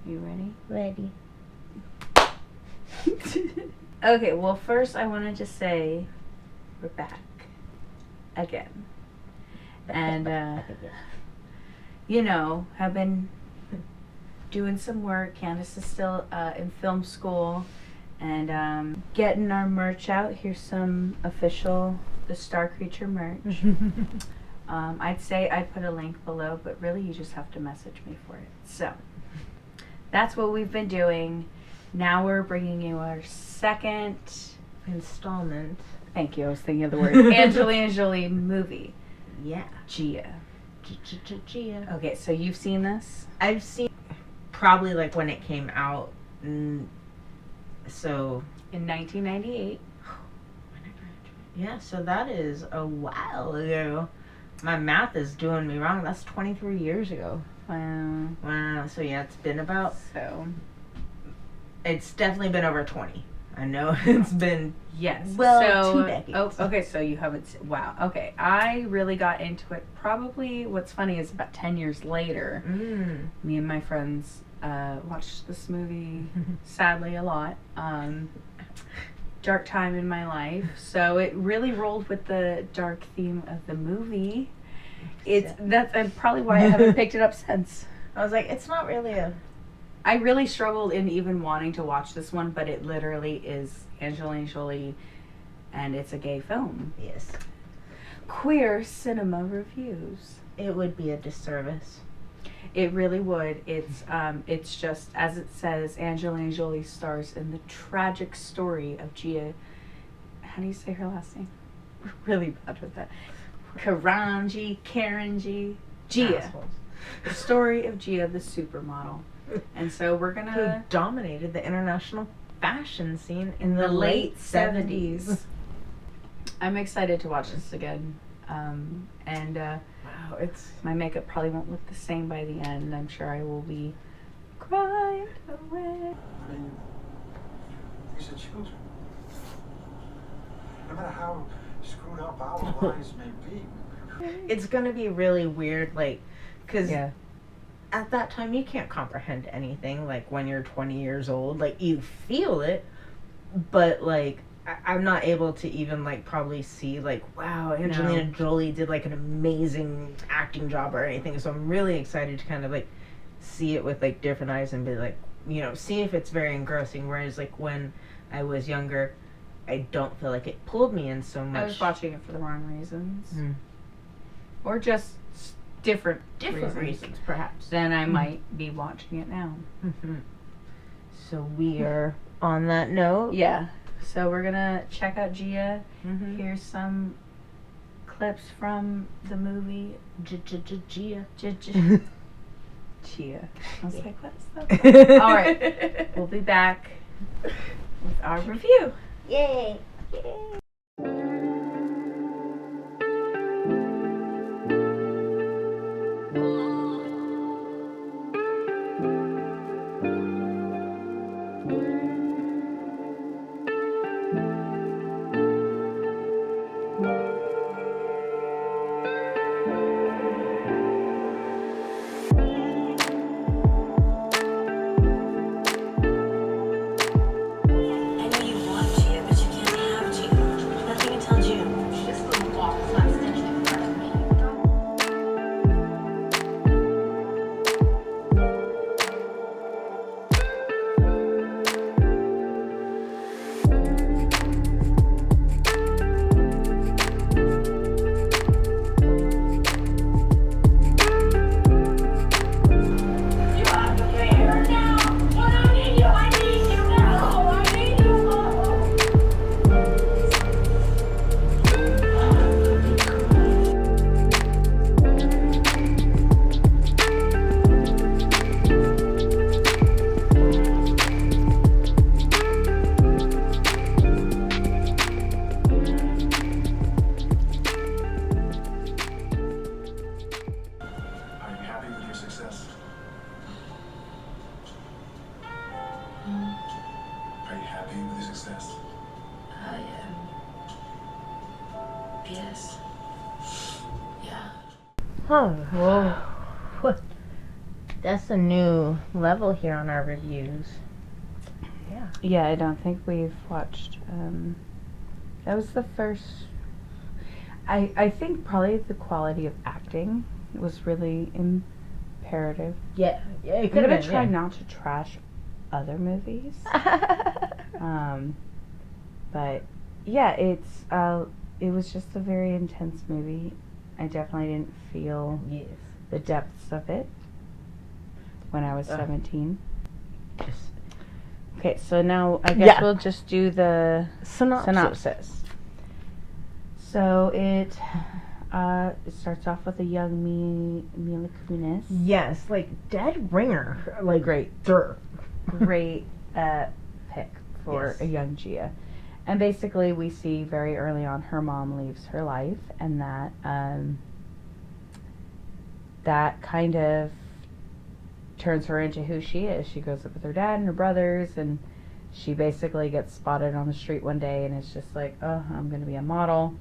You ready? Ready. Okay, well, first I wanted to say we're back again. And, you know, have been doing some work. Candace is still in film school and getting our merch out. Here's some official The Star Creature merch. I'd say I'd put a link below, but really you just have to message me for it. So that's what we've been doing. Now we're bringing you our second installment. Thank you. I was thinking of the word Angelina Jolie movie. Yeah. Gia. Gia. Okay, so you've seen this? I've seen probably like when it came out. So In 1998. Yeah, so that is a while ago. My math is doing me wrong. That's 23 years ago. Wow. Wow. So yeah, it's been about. So. It's definitely been over 20. I know it's been. Yes. Well, so, 2 decades. Oh, okay. So you haven't. Wow. Okay. I really got into it. Probably. What's funny is about 10 years later. Me and my friends watched this movie. Sadly, a lot. Dark time in my life. So it really rolled with the dark theme of the movie. That's probably why I haven't picked it up since. I was like, it's not really a. I really struggled in even wanting to watch this one, but it literally is Angelina Jolie, and it's a gay film. Yes. Queer cinema reviews. It would be a disservice. It really would. It's just, as it says, Angelina Jolie stars in the tragic story of Gia. How do you say her last name? We're really bad with that. Carangi. Gia. Assholes. The story of Gia, the supermodel. And so we're gonna... Who dominated the international fashion scene in the late late 70s. I'm excited to watch this again. Wow, it's... My makeup probably won't look the same by the end. I'm sure I will be crying away. I mean, these are children. No matter how screwed up our lives may be. It's gonna be really weird, like, because Yeah. at that time you can't comprehend anything, like, when you're 20 years old. Like, you feel it, but, like, I'm not able to even, like, probably see, like, wow, Angelina Jolie did, like, an amazing acting job or anything. So I'm really excited to kind of, like, see it with, like, different eyes and be, like, you know, see if it's very engrossing. Whereas, like, when I was younger, I don't feel like it pulled me in so much. I was watching it for the wrong reasons. Or just different reasons, perhaps. Then I might be watching it now. So we are on that note. Yeah. So we're gonna check out Gia. Here's some clips from the movie Gia. Gia. I was like, what's that? All right. We'll be back with our review. Yay! Oh, whoa. That's a new level here on our reviews. Yeah. Yeah, I don't think we've watched. That was the first. I think probably the quality of acting was really imperative. Yeah, it I'm could gonna have try not to trash other movies. But yeah, it was just a very intense movie. I definitely didn't feel Yes. the depths of it when I was 17. Okay, so now I guess we'll just do the synopsis. So it starts off with a young Mila Kunis. Yes, like dead ringer. Like Great pick for a young Gia. And basically we see very early on her mom leaves her life, and that kind of turns her into who she is. She grows up with her dad and her brothers, and she basically gets spotted on the street one day and it's just like, oh, I'm going to be a model.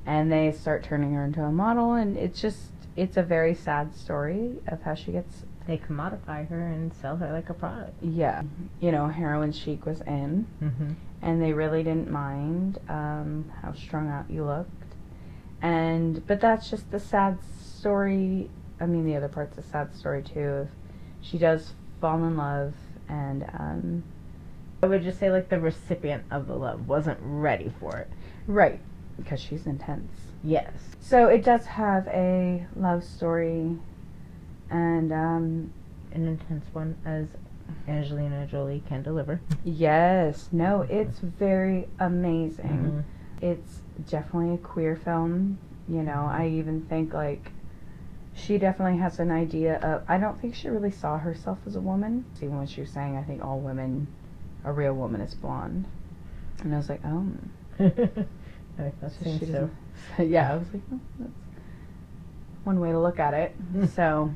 And they start turning her into a model, and it's a very sad story of how she gets... They commodify her and sell her like a product. Yeah. You know, heroin chic was in, and they really didn't mind how strung out you looked. But that's just the sad story. I mean, the other part's a sad story too. She does fall in love, and I would just say like the recipient of the love wasn't ready for it. Right, because she's intense. Yes. So it does have a love story, and an intense one, as Angelina Jolie can deliver. Yes. No, it's very amazing. It's definitely a queer film. You know, I even think like she definitely has an idea of... I don't think she really saw herself as a woman. Even when she was saying, I think all women, a real woman is blonde. And I was like, oh. That seems so. Yeah, I was like, oh, that's one way to look at it. So,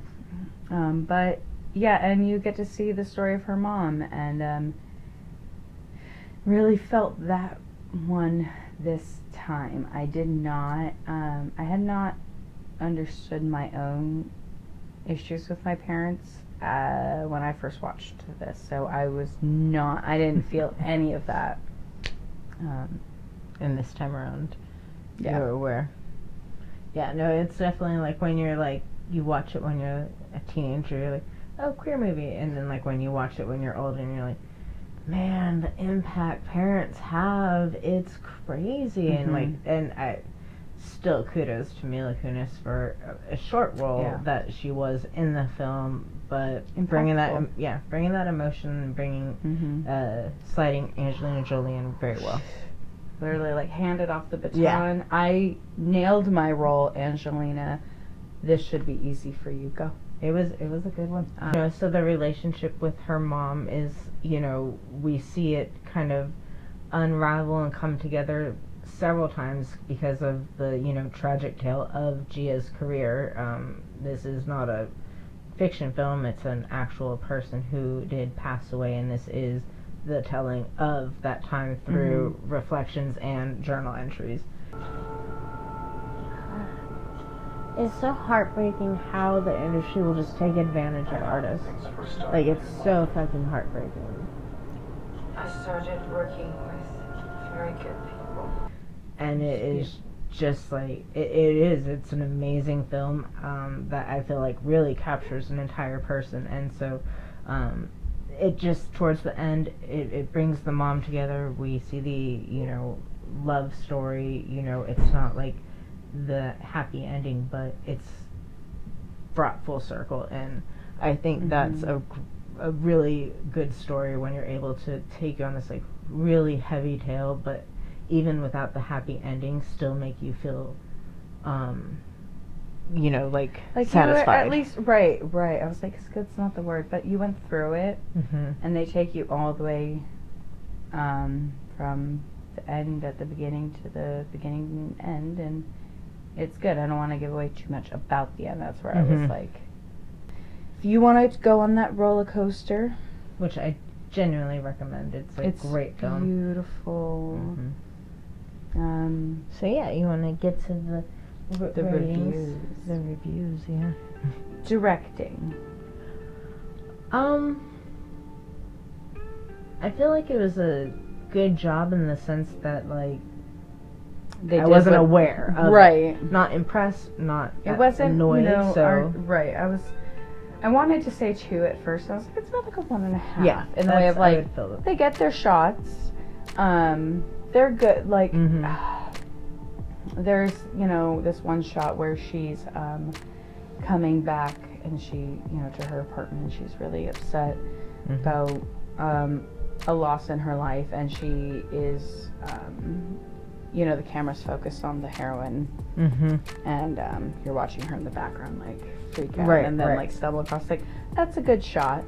but yeah, and you get to see the story of her mom, and really felt that one this time. I did not, I had not understood my own issues with my parents when I first watched this, so I didn't feel any of that. And this time around, yeah. you're aware. Yeah, no, it's definitely like when you're like, you watch it when you're a teenager, you're like, oh, queer movie, and then like when you watch it when you're older and you're like, man, the impact parents have, it's crazy. And I still kudos to Mila Kunis for a short role that she was in the film, but bringing that emotion and bringing sliding Angelina Jolie in very well. Literally like handed off the baton. Yeah. I nailed my role, Angelina. This should be easy for you. Go. It was a good one. So the relationship with her mom is, we see it kind of unravel and come together several times because of the, tragic tale of Gia's career. This is not a fiction film, it's an actual person who did pass away, and this is the telling of that time through reflections and journal entries. It's so heartbreaking how the industry will just take advantage of artists. Like, it's so fucking heartbreaking. I started working with very good people. And it is just like, it's an amazing film that I feel like really captures an entire person. And so, it just, towards the end, it brings the mom together. We see the, love story. It's not like the happy ending, but it's brought full circle, and I think that's a really good story when you're able to take you on this like really heavy tale, but even without the happy ending, still make you feel like satisfied. You were at least right. I was like, good's not the word, but you went through it, and they take you all the way from the end at the beginning to the beginning and end, and it's good. I don't want to give away too much about the end. That's where I was like, if you want to go on that roller coaster, which I genuinely recommend. It's a great film. Beautiful. So yeah, you want to get to the reviews. The reviews, yeah. Directing. I feel like it was a good job in the sense that, like, They I did wasn't what- aware of right. it. Not impressed, not It wasn't annoyed, so... right. I wanted to say 2 at first. I was like, it's about like a 1.5. Yeah, In the way of I like, would feel it. they get their shots. They're good. Like, Mhm. there's, this one shot where she's coming back and she, to her apartment, and she's really upset Mhm. about a loss in her life, and she is, the camera's focused on the heroine, Mhm. and you're watching her in the background, like, freak out, Right, and then right. like stumble across. Like, that's a good shot.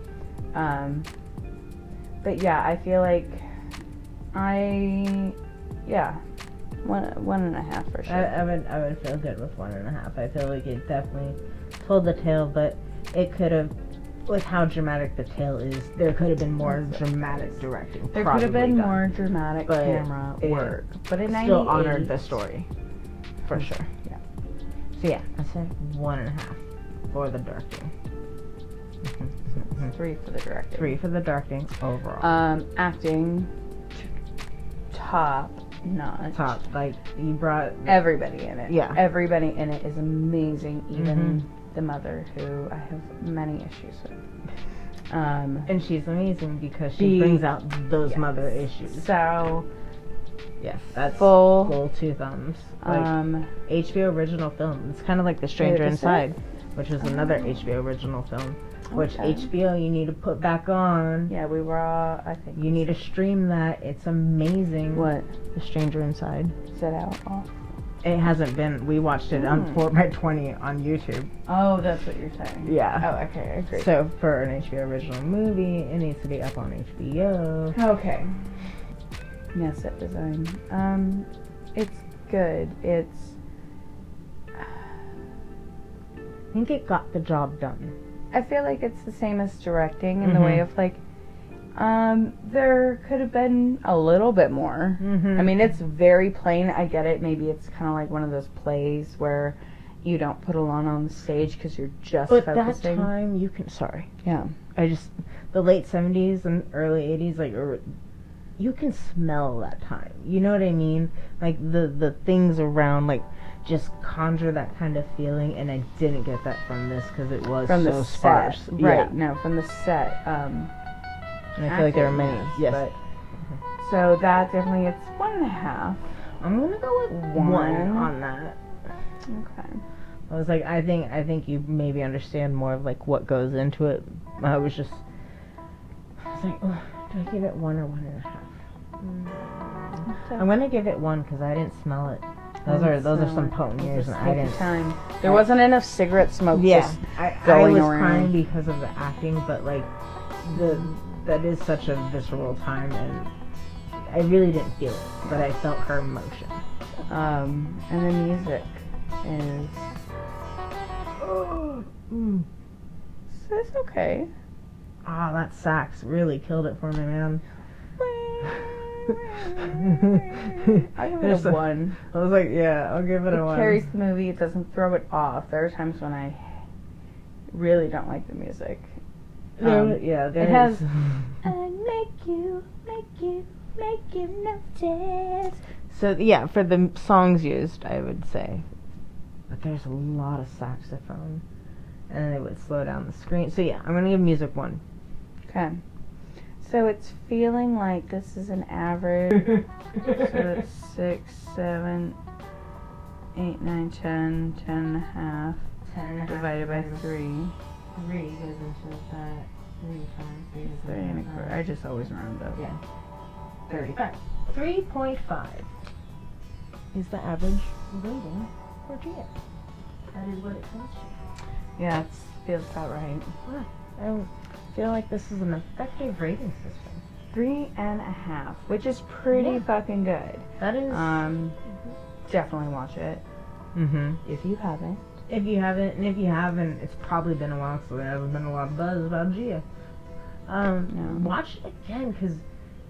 But yeah, I feel like one and a half for sure. I would feel good with 1.5. I feel like it definitely told the tale, but it could have, with how dramatic the tale is, there could have been more dramatic directing. There could have been probably done. more dramatic But camera it work, but in Still 98, honored the story, for sure. Yeah. So yeah, I said 1.5 for the directing. 3 for the director. 3 for the directing overall. Acting, top notch. Top, like you brought. Everybody in it. Yeah. Everybody in it is amazing. Even the mother, who I have many issues with. And she's amazing because she brings out those yes. mother issues. So Yes, that's full. full 2 thumbs. Like, HBO original film. It's kind of like The Is Stranger it? Inside, which is another HBO original film. Which Okay. HBO you need to put back on. Yeah, we were all, I think. You need to stream that. It's amazing. What? The Stranger Inside. Is it out? It hasn't been. We watched it on 4x20 on YouTube. Oh, that's what you're saying. Yeah. Oh, okay, I agree. So for an HBO original movie, it needs to be up on HBO. Okay. Yeah, set design. It's good. It's. I think it got the job done. I feel like it's the same as directing in the way of like, there could have been a little bit more. Mm-hmm. I mean, it's very plain. I get it. Maybe it's kind of like one of those plays where you don't put a lot on the stage because you're just But focusing. that time, you can. Sorry. Yeah. The late 70s and early 80s, like, you can smell that time. You know what I mean? Like, the things around, like, just conjure that kind of feeling, and I didn't get that from this because it was From so the sparse. set. Right. Yeah. No, from the set. And I feel like there are many. Yes. But, so that definitely, it's 1.5. I'm gonna go with 1 on that. Okay. I was like, I think you maybe understand more of like what goes into it. I was like, oh, do I give it 1 or 1.5? I'm gonna give it 1 because I didn't smell it. Those are some potent years, and I didn't. Time. There wasn't enough cigarette smoke. Yeah, Just I going was around. crying because of the acting, but like that is such a visceral time, and I really didn't feel it, but I felt her emotion. And the music is. It's okay. Ah, that sax really killed it for me, man. I give it a 1. I was like, yeah, I'll give it a 1. Carries the movie. It doesn't throw it off. There are times when I really don't like the music. There it has. is. I make you notice. So yeah, for the songs used, I would say, but there's a lot of saxophone, and it would slow down the screen. So yeah, I'm gonna give music 1. Okay. So it's feeling like this is an average. So it's 6, 7, 8, 9, 10, 10.5. 10 Divided by 3. 3 goes into that. 3 times 3 is 3.25. I just always round up. Yeah. 35. 3.5 is the average rating for Gia. That is what it tells you. Yeah, it feels about right. I feel like this is an effective rating system. 3.5, which is pretty fucking good. That is. Definitely watch it if you haven't. If you haven't, and if you haven't, it's probably been a while, so there hasn't been a lot of buzz about Gia. Watch it again, because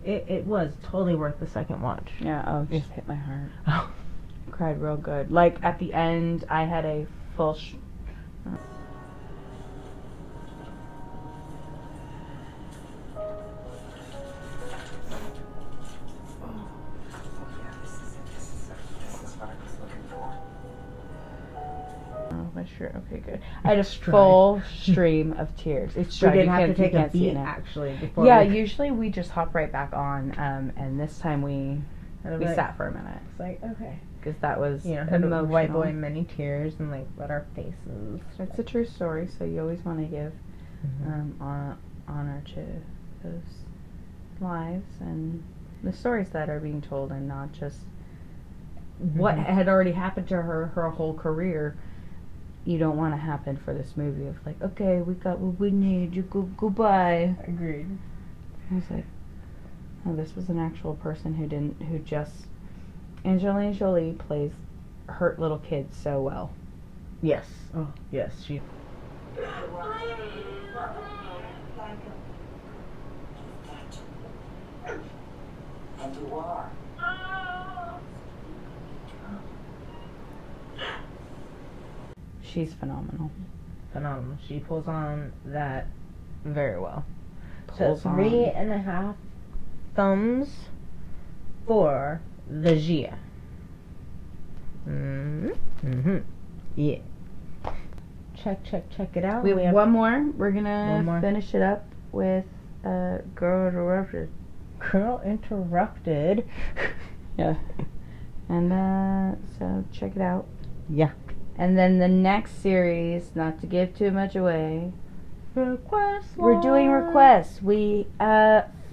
it was totally worth the second watch. Yeah. Oh, it just hit my heart. Oh. Cried real good. Like at the end, I had a full. sure. Okay, good. I had a Stride. full stream of tears. It's We stride. did You have to can't- you take a can't see it beat now. actually before. Yeah, we, usually we just hop right back on, and this time we like, sat for a minute It's like okay, because that was you know, had to emotional. wipe away many tears and like let our faces. It's a true story, so you always want to give Mhm. honor to those lives and the stories that are being told, and not just what Mhm. had already happened to her whole career. You don't want to happen for this movie of like, okay, we got what we need. You goodbye. Agreed. I was like, oh, this was an actual person who just. Angelina Jolie plays hurt little kids so well. Yes. Oh yes, she. And you are. She's phenomenal. Phenomenal. She pulls on that very well. Pulls so on. 3.5 thumbs for the Gia. Mm-hmm. Yeah. Check it out. We have one more. We're One gonna more. finish it up with Girl Interrupted. Girl Interrupted. Yeah. And so check it out. Yeah. And then the next series, not to give too much away, Request. we're doing line. requests. We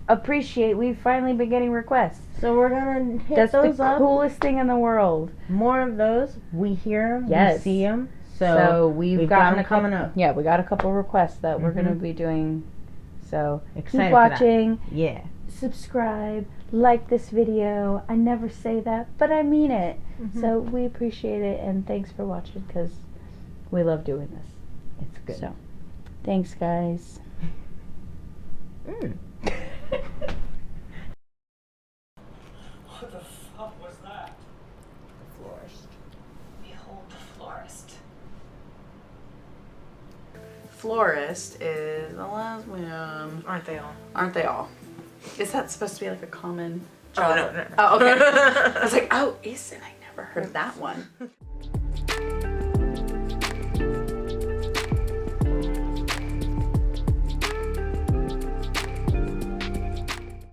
appreciate. We've finally been getting requests. So we're gonna hit That's those the up. coolest thing in the world. More of those. We hear them. Yes. We see them. So So we've got gotten them a couple, coming up. Yeah, we got a couple requests that we're gonna Mhm. be doing. So Excited keep for that. watching, Yeah. subscribe, like this video. I never say that, but I mean it. Mhm. So we appreciate it, and thanks for watching because we love doing this. It's good. So thanks, guys. Mm. What the fuck was that? Florist. Behold the florist. Florist is a lesbian. Aren't they all? Aren't they all? Is that supposed to be like a common Oh, job? no. Oh, okay. I was like, oh, is it? I never heard that one.